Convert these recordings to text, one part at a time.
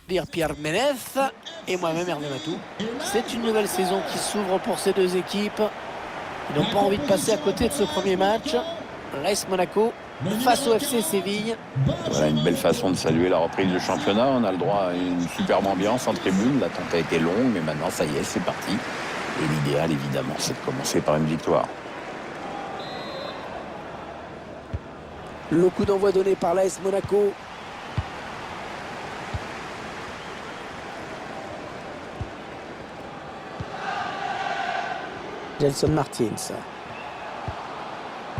dire Pierre Ménez et moi-même Hervé Matou. C'est une nouvelle saison qui s'ouvre pour ces deux équipes. Ils n'ont pas envie de passer à côté de ce premier match. L'AS Monaco face au FC Séville. Voilà une belle façon de saluer la reprise du championnat. On a le droit à une superbe ambiance en tribune. L'attente a été longue, mais maintenant ça y est, c'est parti. Et l'idéal, évidemment, c'est de commencer par une victoire. Le coup d'envoi donné par l'AS Monaco. Gelson Martins.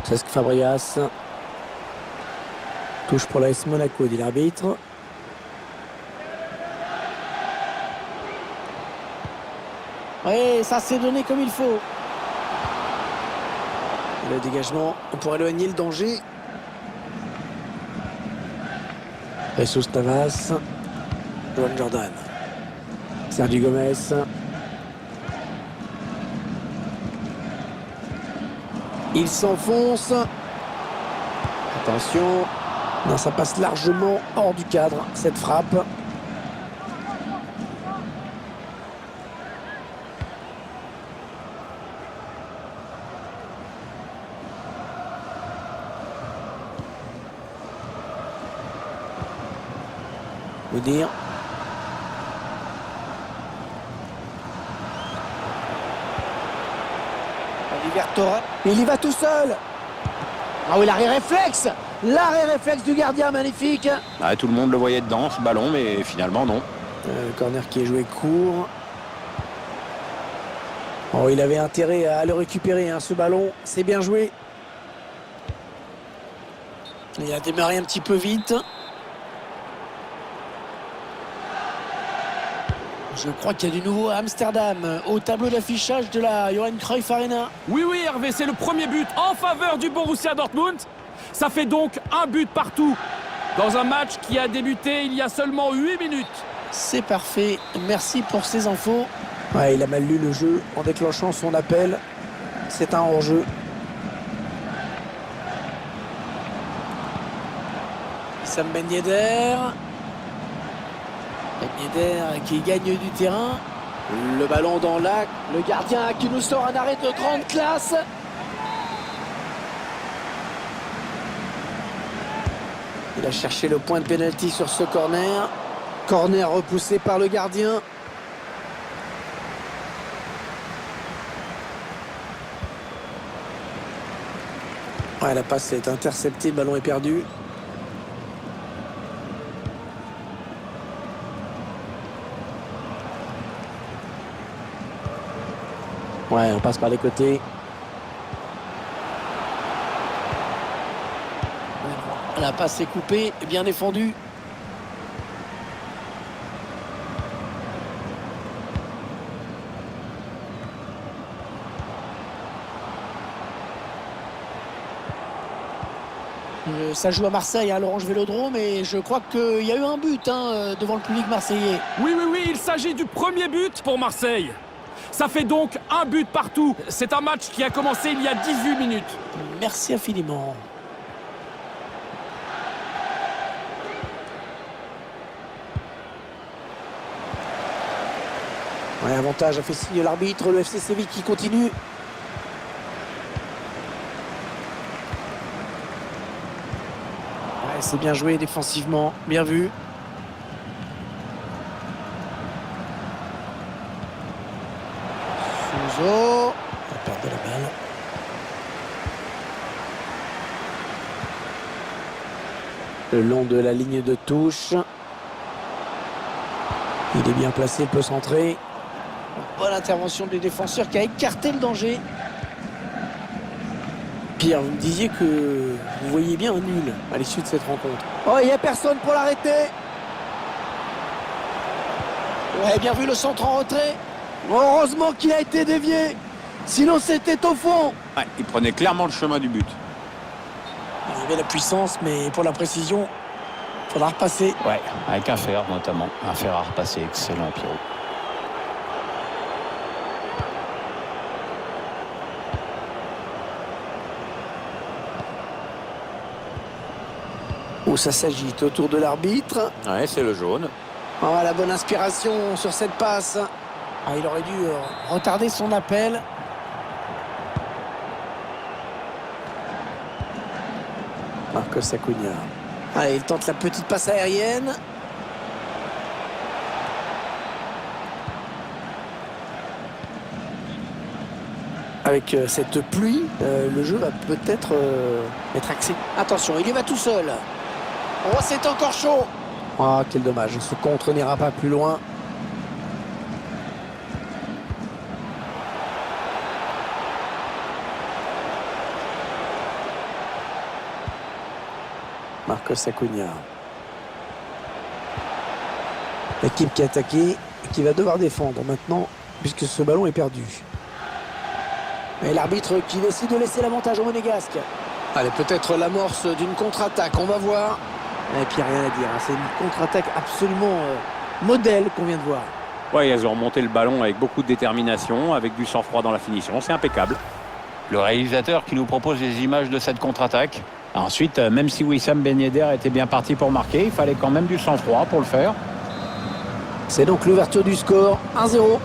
Cesc Fabregas. Touche pour l'AS Monaco, dit l'arbitre. Oui, ça s'est donné comme il faut. Et le dégagement pour éloigner le danger. Jesus Navas. Joan Jordan. Sergio Gomez. Il s'enfonce. Attention. Non, ça passe largement hors du cadre, cette frappe. Vous dire. Oliver Torres. Il y va tout seul. Ah oui, l'arrêt réflexe. L'arrêt réflexe du gardien, magnifique. Ah, tout le monde le voyait dedans, ce ballon, mais finalement, non. Le corner qui est joué court. Oh, il avait intérêt à le récupérer, hein, ce ballon. C'est bien joué. Il a démarré un petit peu vite. Je crois qu'il y a du nouveau à Amsterdam, au tableau d'affichage de la Johan Cruyff Arena. Oui, Hervé, c'est le premier but en faveur du Borussia Dortmund. Ça fait donc un but partout dans un match qui a débuté il y a seulement 8 minutes. C'est parfait, merci pour ces infos. Ouais, il a mal lu le jeu en déclenchant son appel. C'est un hors-jeu. Sam Ben Yedder. Ben Yedder qui gagne du terrain. Le ballon dans l'axe. Le gardien qui nous sort un arrêt de grande classe. Il a cherché le point de pénalty sur ce corner. Corner repoussé par le gardien. Ouais, la passe est interceptée, le ballon est perdu. Ouais, on passe par les côtés. La passe est coupée, bien défendue. Ça joue à Marseille, hein, l'Orange Vélodrome, et je crois qu'il y a eu un but devant le public marseillais. Oui, il s'agit du premier but pour Marseille. Ça fait donc un but partout. C'est un match qui a commencé il y a 18 minutes. Merci infiniment. Ouais, avantage a fait signe l'arbitre, le FC Séville qui continue. Ouais, c'est bien joué défensivement, bien vu. Souzo. Il perd de la balle. Le long de la ligne de touche. Il est bien placé, il peut centrer. Bonne intervention du défenseur qui a écarté le danger. Pierre, vous me disiez que vous voyez bien un nul à l'issue de cette rencontre. Oh, il n'y a personne pour l'arrêter. Ouais, bien vu le centre en retrait. Heureusement qu'il a été dévié. Sinon, c'était au fond. Ouais, il prenait clairement le chemin du but. Il y avait la puissance, mais pour la précision, il faudra repasser. Ouais, avec un fer notamment. Un fer à repasser, excellent, Pierrot. Où ça s'agite autour de l'arbitre. Ouais, c'est le jaune. Oh, la bonne inspiration sur cette passe. Ah, il aurait dû retarder son appel. Marcos Acuna. Allez, il tente la petite passe aérienne. Avec cette pluie, le jeu va peut-être être axé. Attention, il y va tout seul. Oh, c'est encore chaud. Ah, quel dommage. Ce contre n'ira pas plus loin. Marcos Acuna. L'équipe qui a attaqué et qui va devoir défendre maintenant puisque ce ballon est perdu. Et l'arbitre qui décide de laisser l'avantage au Monégasque. Allez, peut-être l'amorce d'une contre-attaque, on va voir. Et puis rien à dire, hein. C'est une contre-attaque absolument modèle qu'on vient de voir. Ouais, ils ont remonté le ballon avec beaucoup de détermination, avec du sang-froid dans la finition, c'est impeccable. Le réalisateur qui nous propose les images de cette contre-attaque. Ensuite, même si Wissam Ben Yedder était bien parti pour marquer, il fallait quand même du sang-froid pour le faire. C'est donc l'ouverture du score, 1-0.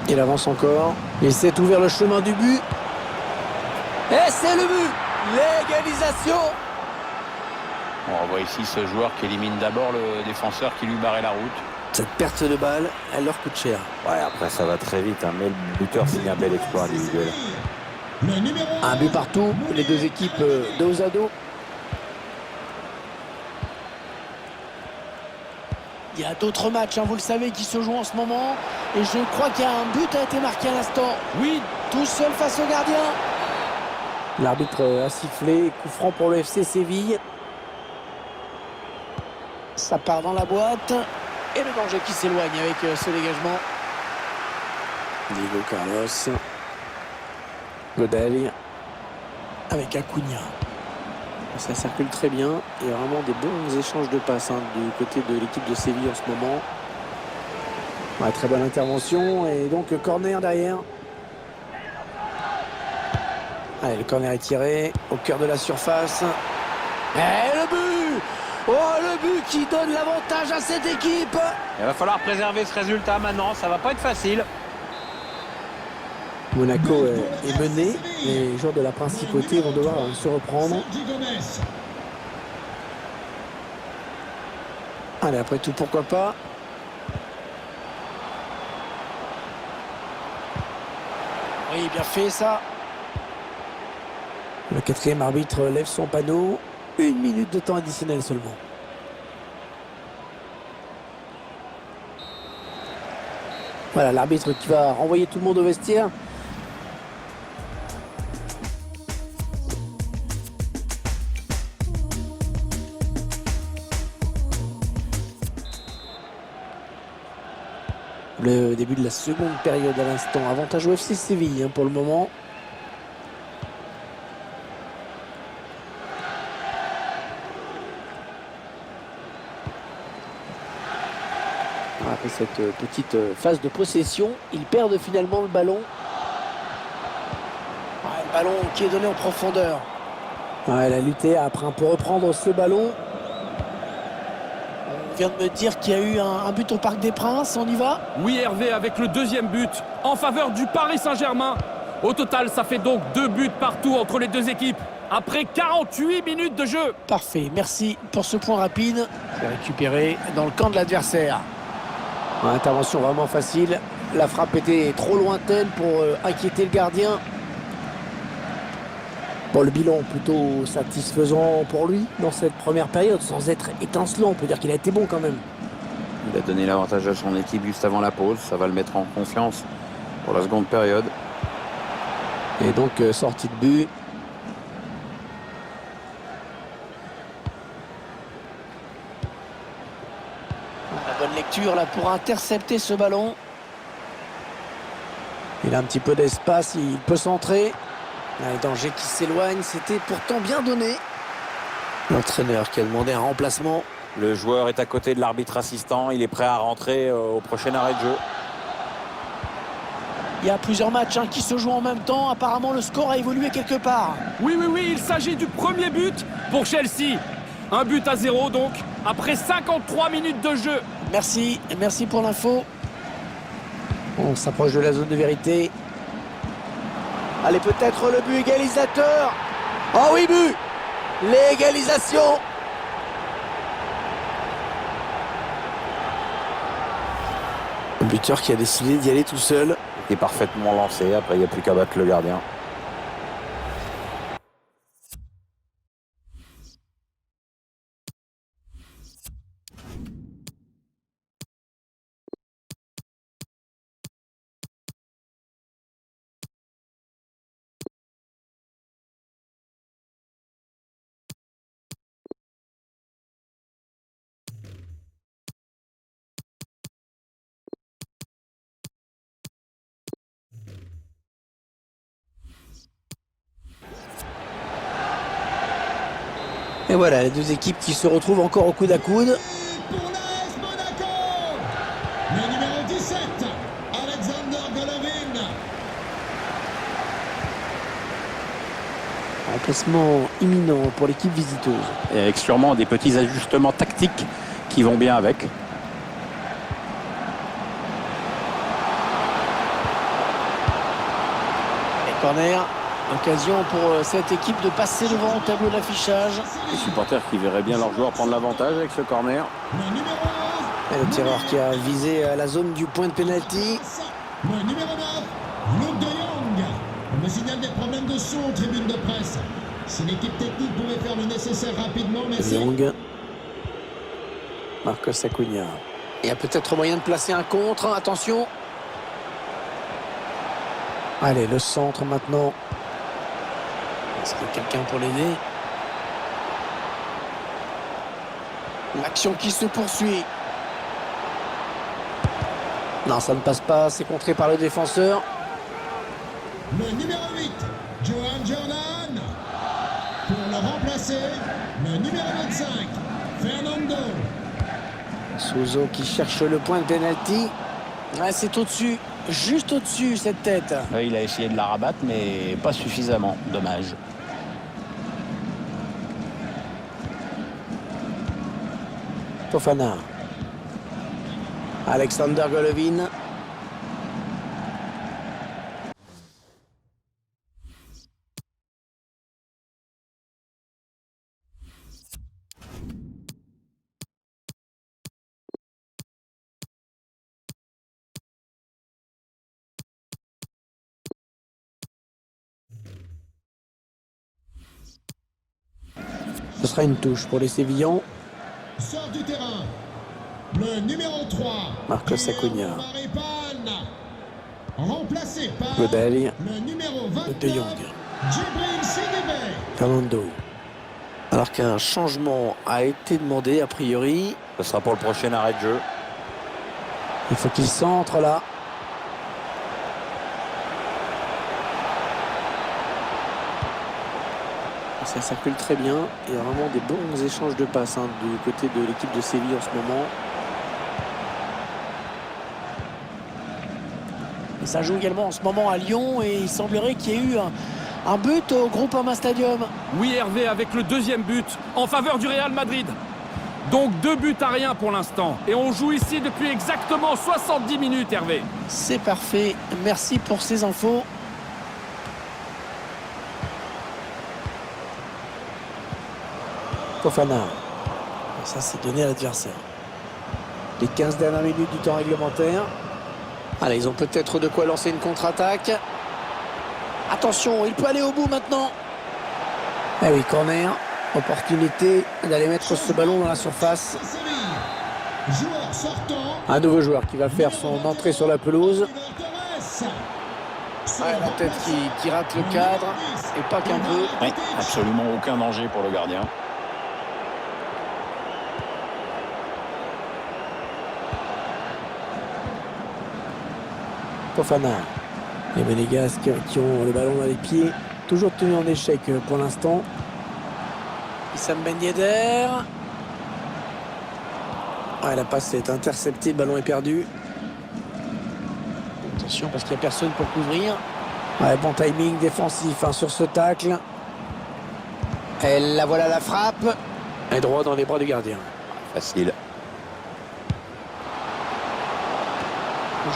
Il avance encore. Il s'est ouvert le chemin du but. Et c'est le but. L'égalisation. On revoit ici ce joueur qui élimine d'abord le défenseur qui lui barrait la route. Cette perte de balle, elle leur coûte cher. Ouais, après ça va très vite, hein, mais le buteur signe un bel exploit individuel. Un but partout, les deux équipes dos à dos. Il y a d'autres matchs, hein, vous le savez, qui se jouent en ce moment. Et je crois qu'il y a un but a été marqué à l'instant. Oui, Tout seul face au gardien. L'arbitre a sifflé, coup franc pour le FC Séville. Ça part dans la boîte. Et le danger qui s'éloigne avec ce dégagement. Diego Carlos. Godel. Avec Acuna. Ça circule très bien. Il y a vraiment des bons échanges de passes du côté de l'équipe de Séville en ce moment. Ouais, très bonne intervention. Et donc corner derrière. Allez, le corner est tiré au cœur de la surface. Et le but! Oh, le but qui donne l'avantage à cette équipe! Il va falloir préserver ce résultat maintenant, ça va pas être facile. Monaco est mené. Les joueurs de la principauté vont devoir se reprendre. Allez, après tout, pourquoi pas? Oui, bien fait ça. Le quatrième arbitre lève son panneau. 1 minute de temps additionnel seulement. Voilà, l'arbitre qui va renvoyer tout le monde au vestiaire. Le début de la seconde période à l'instant. Avantage au FC Séville pour le moment. Après cette petite phase de possession, ils perdent finalement le ballon. Ouais, le ballon qui est donné en profondeur. Ouais, elle a lutté après pour reprendre ce ballon. On vient de me dire qu'il y a eu un but au Parc des Princes, on y va? oui Hervé, avec le deuxième but en faveur du Paris Saint-Germain. Au total, ça fait donc 2 buts partout entre les deux équipes. Après 48 minutes de jeu. Parfait, merci pour ce point rapide. C'est récupéré dans le camp de l'adversaire. Intervention vraiment facile. La frappe était trop lointaine pour inquiéter le gardien. Bon, le bilan plutôt satisfaisant pour lui dans cette première période, sans être étincelant. On peut dire qu'il a été bon quand même. Il a donné l'avantage à son équipe juste avant la pause. Ça va le mettre en confiance pour la seconde période. Et donc, sortie de but. La bonne lecture là pour intercepter ce ballon. Il a un petit peu d'espace, il peut centrer. Le danger qui s'éloigne, c'était pourtant bien donné. L'entraîneur qui a demandé un remplacement. Le joueur est à côté de l'arbitre assistant, il est prêt à rentrer au prochain arrêt de jeu. Il y a plusieurs matchs qui se jouent en même temps. Apparemment, le score a évolué quelque part. Oui, il s'agit du premier but pour Chelsea. 1-0 donc, après 53 minutes de jeu. Merci pour l'info. On s'approche de la zone de vérité. Allez, peut-être le but égalisateur. Oh oui, but! L'égalisation! Le buteur qui a décidé d'y aller tout seul. Il est parfaitement lancé. Après, il n'y a plus qu'à battre le gardien. Et voilà, les deux équipes qui se retrouvent encore au coude à coude. Pour l'AS Monaco, le numéro 17, Alexander Golovin. Remplacement imminent pour l'équipe visiteuse. Et avec sûrement des petits ajustements tactiques qui vont bien avec. Et corner, occasion pour cette équipe de passer devant au tableau d'affichage. Les supporters qui verraient bien leurs joueurs prendre l'avantage avec ce corner. Le numéro 11, Et le tireur qui a visé la zone du point de pénalty. le numéro 9, Luke de Jong. On me signale des problèmes de son en tribune de presse. Si l'équipe technique pouvait faire le nécessaire rapidement, mais c'est... Young. Marcos Acuna. Il y a peut-être moyen de placer un contre. Attention. Allez, le centre maintenant. Est-ce qu'il y a quelqu'un pour l'aider? L'action qui se poursuit. Non, ça ne passe pas. C'est contré par le défenseur. Le numéro 8, Johan Jordan. Pour le remplacer, le numéro 25, Fernando. Souzo qui cherche le point de pénalty. Ouais, c'est au-dessus. Juste au-dessus, cette tête. Ouais, il a essayé de la rabattre, mais pas suffisamment. Dommage. Fofana. Alexander Golovin. Ce sera une touche pour les Sévillans. Sort du terrain. Le numéro 3, Marcos Acuna. Maripane. Remplacé par Godel. le numéro 29, De Jong. Djibril Sidibé. Fernando. Alors qu'un changement a été demandé, a priori. Ce sera pour le prochain arrêt de jeu. Il faut qu'il centre là. Ça circule très bien. Il y a vraiment des bons échanges de passes du côté de l'équipe de Séville en ce moment. Et ça joue également en ce moment à Lyon et il semblerait qu'il y ait eu un but au Groupama Stadium. Oui, Hervé, avec le deuxième but en faveur du Real Madrid. Donc 2-1 pour l'instant. Et on joue ici depuis exactement 70 minutes, Hervé. C'est parfait. Merci pour ces infos. Fofana. Ça, c'est donné à l'adversaire. Les 15 dernières minutes du temps réglementaire. Allez, ils ont peut-être de quoi lancer une contre-attaque. Attention, il peut aller au bout maintenant. Eh oui, corner. Opportunité d'aller mettre ce ballon dans la surface. Joueur sortant. Un nouveau joueur qui va faire son entrée sur la pelouse. Ouais, la tête qui rate le cadre. Et pas qu'un peu. Oui, absolument aucun danger pour le gardien. Fofana. Les Monégasques qui ont le ballon dans les pieds. Toujours tenu en échec pour l'instant. Issam Ben Yedder. Ouais, la passe est interceptée, le ballon est perdu. Attention parce qu'il n'y a personne pour couvrir. Ouais, bon timing défensif hein, sur ce tacle. Et la voilà la frappe. Et droit dans les bras du gardien. Facile.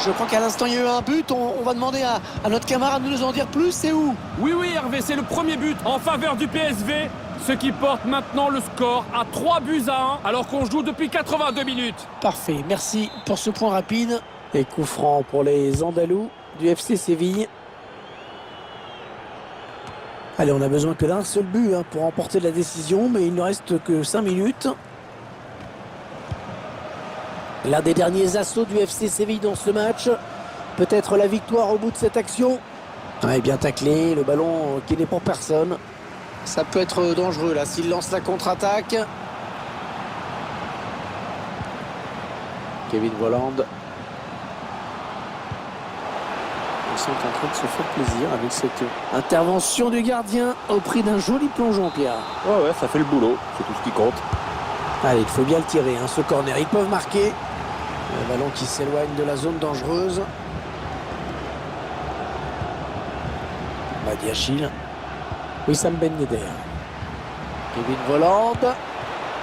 Je crois qu'à l'instant il y a eu un but. On va demander à notre camarade de nous en dire plus. C'est où? Oui, Hervé, c'est le premier but en faveur du PSV, ce qui porte maintenant le score à 3-1 alors qu'on joue depuis 82 minutes. Parfait, merci pour ce point rapide. Et coup franc pour les Andalous du FC Séville. Allez, on a besoin que d'un seul but hein, pour remporter la décision, mais il ne reste que 5 minutes. L'un des derniers assauts du FC Séville dans ce match. Peut-être la victoire au bout de cette action. Ouais, bien taclé, le ballon qui n'est pour personne. Ça peut être dangereux là s'il lance la contre-attaque. Kevin Volland. Ils sont en train de se faire plaisir avec cette intervention du gardien au prix d'un joli plongeon, Pierre. Ouais, ça fait le boulot, c'est tout ce qui compte. Allez, il faut bien le tirer, hein, ce corner. Ils peuvent marquer. Le ballon qui s'éloigne de la zone dangereuse. Badiachil. Wissam Ben Yedder. Kevin Volland.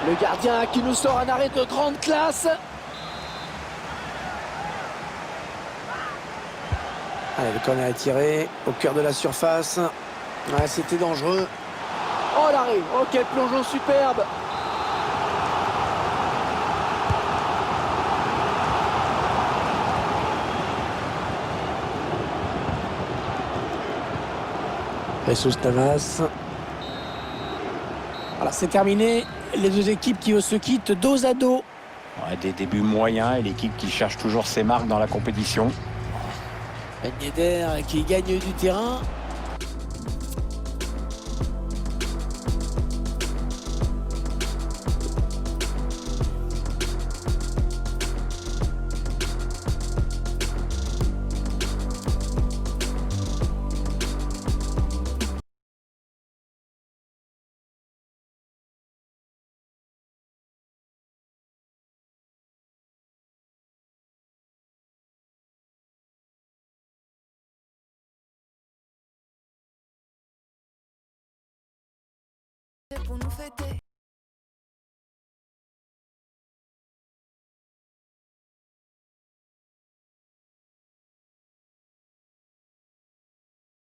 Le gardien qui nous sort un arrêt de grande classe. Allez, le corner est tiré au cœur de la surface. Ouais, c'était dangereux. Oh l'arrêt. Oh quel plongeon superbe. Jesus Navas. Voilà, c'est terminé. Les deux équipes qui se quittent dos à dos. Ouais, des débuts moyens et l'équipe qui cherche toujours ses marques dans la compétition. Ben Yedder qui gagne du terrain. Pour nous fêter.